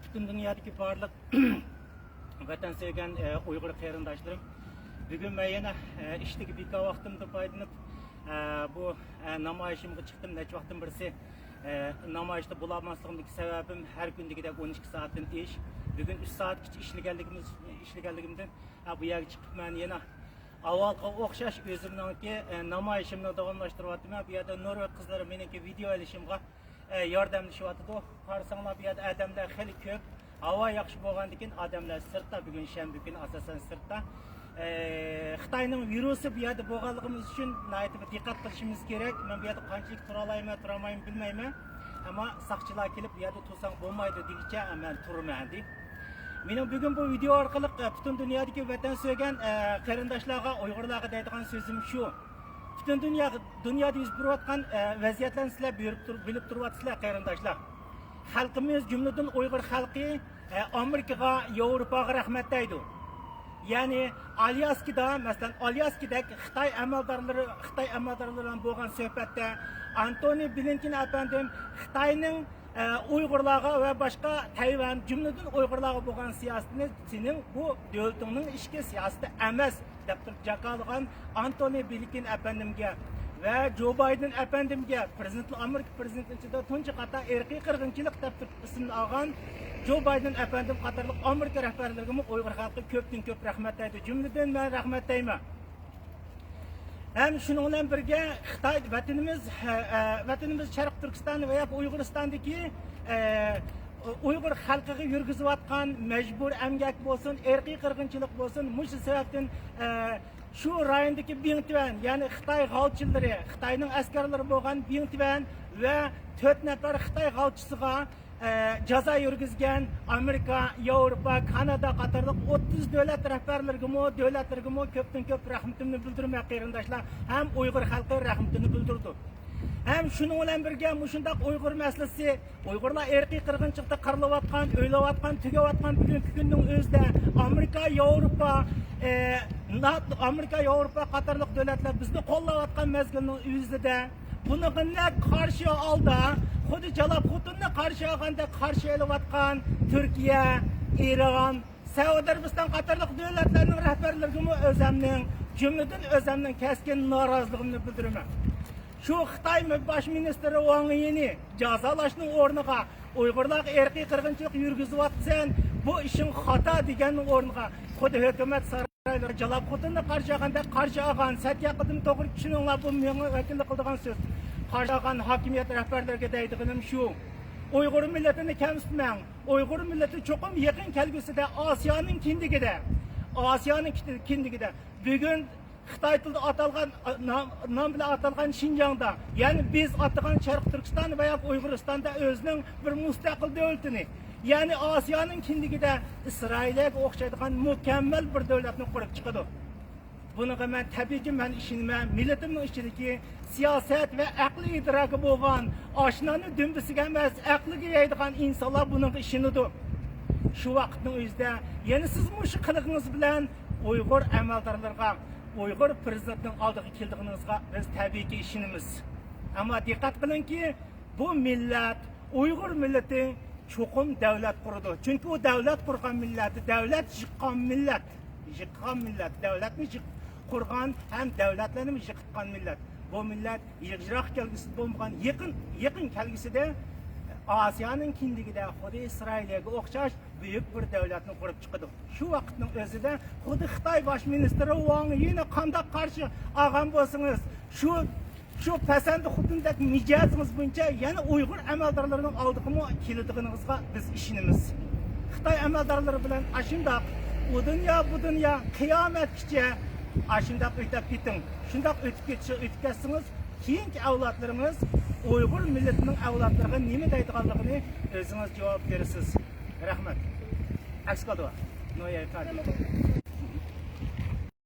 Bütün dünyadaki barlıq vatan sevgen Uygur qarindaşlarım. Bugün ben yine işteki bir vaxtımda paylanıp bu namayışımga çıktım. Neçə vaxtın birisi namayışta bulamaslığımdaki sebebim her gündeki 12 saatin iş. Bugün 3 saat işlegenligimden bu yerga çıkıp ben yine avalga oxşaş özümneki namayışımni davamlaştırıvattım. Bu yerda Norveç kızları meniki video ilişimga yordamlashyapti. Qarasanglar bu yerda adamlar xeli ko'p. Hava yaxshi bo'lgandan odamlar sirtda, bugun shanba kuni asosan sirtda. Xitoyning virusi bu yerda bo'lganligimiz uchun diqqat qilishimiz kerak. Men bu yerda qanchalik tura olayman, tura olmayman bilmayman. Ammo saqchilar kelib bu yerda tursang bo'lmaydi degicha men turman deb. Mening bugun bu video orqali butun dunyodagi vatan sevgan qarindoshlarga, Uyg'urlarga deydigan so'zim shu. Bütün dünyada yüz berayotgan vaziyatlarni sizlar bilib turibsizlar qarindoshlar. Xalqimiz jumladan Uyg'ur xalqi Amerikaga, Yevropaga rahmat deydi. Ya'ni Alyaskada, masalan Alyaskadagi Xitoy amaldorlari bilan bo'lgan suhbatda Antony Blinken efendim Xitoyning Uyg'urlarga va boshqa Tayvan jumladan Uyg'urlarga bo'lgan siyosatini sening bu davlatingning ichki siyosati emas deb jaqalgan Antony Blinken efendimga ve Joe Biden efendimge Amerika prezidentliğinde tuncu kata erkek kırgınçılık deb ismini algan Joe Biden efendim qatarlıq Amerika rəhbərlərigə Uyğur xalqı köpdən köp rəhmət deydi. Cümlədən mən rəhmət deyiməm. Hem şununla birgə Xitay vətənimiz Şərq Türkistan və ya Uyğuristandakı Uyğur xalqiga yurgizayotgan mecbur əmgək bolsun, erkek kırgınçılık bolsun, muş sebepten şu rayondaki Bingtuan, yani Xitay g'avchilari, Xitoyning askarlari bo'lgan Bingtuan ve 4 nafar Xitoy g'avchisiga jazo yurgizgan Amerika, Yevropa, Kanada qatorliq 30 davlat rahbarlariga ko'pdan ko'p rahmatimni bildirmoq qarindoshlar, ham Uyg'ur xalqi rahmatini bildirdi. Hem şunu bilan birga mushundaq Uyg'ur masalasi, Uyg'urlar erkiy qirg'inchilikda qirilayotgan, o'ylayotgan, tugayotgan bugungi kunning o'zida Amerika, Yevropa qatorliq davlatlar bizni qo'llayotgan mezgilning o'zida buniga qarshi oldi, xuddi jalab xutunni qarshi olganda qarshi olayotgan Turkiya, Eron, Saudiya Arabiston qatorliq davlatlarning rahbarlariga o'zimning jumladan o'zimning keskin noroziligimni bildiraman. Şu Xitay baş ministri Wang Yi'ni cazalashning o'rniga Uyg'urlarga erkiy qirg'inchilik yurgizyapsan, bu ishing xato deganning o'rniga xuddi hukumat saroylari jalab xutunni qarshi olgan satya qidim to'g'ri tushuninglar, bu menga vakillik qiladigan so'z. Qarshi olgan hokimiyat rahbarlariga deydiganim shu. Uyg'ur millatini kamsitmang. Uyg'ur millati cho'qim yaqin kelgusida Osiyoning kindigida bugun Xitoy tilida atalgan nom bilan atalgan Şinjan'da, yani biz atagan Şərq Türkistan veya Uyg'uristonda o'zining bir mustaqil davlatini, yani Osiyoning kindigida Isroilga o'xshaydigan mukammal bir davlatni qurib chiqadi. Buniga men tabiiyki men ishonaman, millatimning ichidagi siyosat va aqliy idroki bo'lgan, oshnoni dumbisiga emas, aqliga yeydigan insonlar buning ishonadi. Shu vaqtning o'zida yana siz mush qilig'ingiz bilan Uyg'ur amaldorlarga, Uyghur prezidentinin aldığı kildiğinizga biz tabii ki işinimiz. Ama dikkat kılın ki bu millet, Uyghur milleti çokum devlet kurdu. Çünkü o devlet kurgan milleti, devlet yıkkan millet. Devletini kurgan hem devletlerini yıkkan millet. Bu millet yıkırak kelgisi bulmayan yakın kelgisi de Asya'nın kindigide xuddi İsrail'e o'xshash büyük bir devletini kurup çıkdı. Şu vakitin özüde xuddi Xitoy baş ministri Wang Yi'ni qanday qarshi olgan bo'lsangiz, şu pasandi xudundagi mijozimiz bo'yicha yana Uyg'ur amaldorlarining oldiga keladiganingizga biz ishonamiz. Xitoy amaldorlari bilan ashundaq bu dünya qiyomatgacha ashundaq o'tib keting. Shundaq o'tib ketsiniz, keyingi avlodlarimiz Uyghur milletinin avlodlariga nima deydiganligini o'zingiz javob berasiz. Rahmat. Aks qoldi.